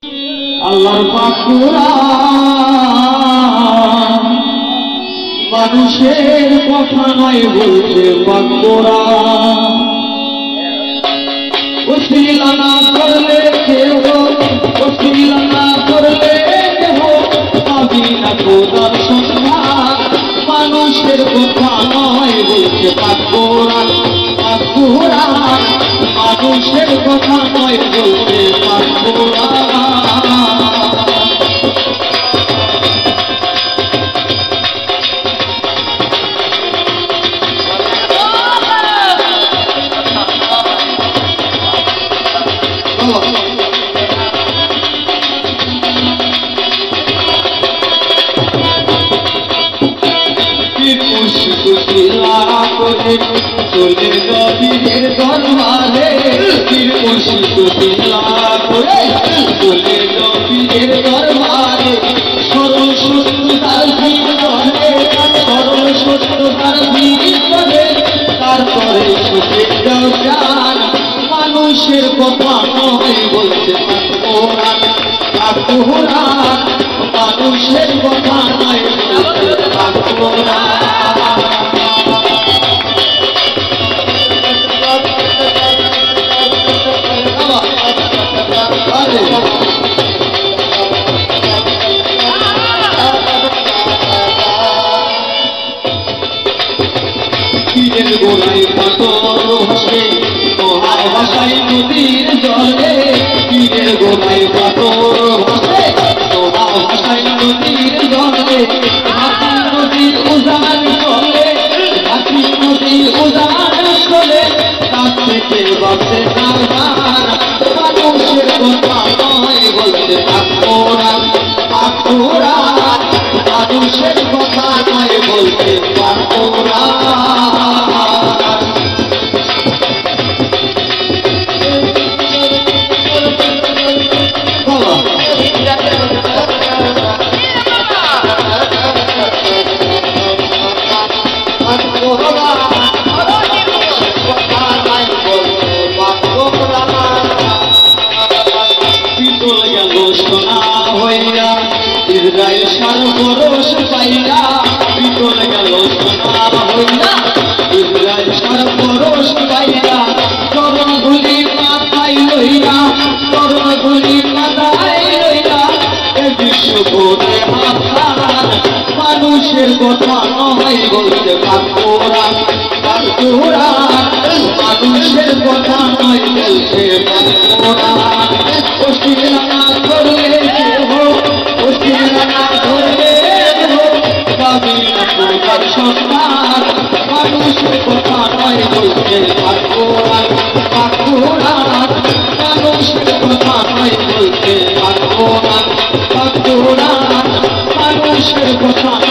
আল্লাহর পাক কুরআন মানুষের কথা নয় বলছে পাক কুরআন ওসিলা না করলে কেউ ওসিলা না করলে কেউ পাবি না খোদার সন্ধান মানুষের কথা নয় বলছে পাক কুরআন মানুষের কথা নয় বলছে পাক কুরআন চলে নবীর দরবারে পীর মুর্শিদ তিলা করে চলে নবীর দরবারে সরল সত্য তার ভিতরে সরল সত্য তার ভিতরে তারপরে সুখে যাও জান মানুষের কথা নয় বলছে কোরআন কোরআন মানুষের কথা নয় বলছে কোরআন পীরের গোড়ায় পাথর ভাসে মহাভাষায় নদীর জলে পীরের গোড়ায় পাথর ভাসে মহাভাষায় নদীর জলে হাতি নদীর উজান চলে হাতি নদীর উজান চলে তার থেকে বাঁচে সাবধান মানুষের কথা নয় বলছে কোরআন কোরআন মানুষের কথা নয় বলছে কোরআন ইসরায়েল সর্বরোষ পাইয়া বিকল গেল সোনা হইয়া ইসরায়েল সর্বরোষ পাইয়া চরণ ধুলি মাথায় লইয়া চরণ ধুলি মাথায় লইয়া এ বিশ্ব ভরে হাসান মানুষের কথা নয় বলছে কোরআন কোরআন মানুষের কথা নয় বলছে কোরআন ওসিলা না করলে সন্তান মানুষের কথা নয় বলছে কোরআন কোরআন মানুষের কথা নয় বলছে কোরআন কোরআন মানুষের কথা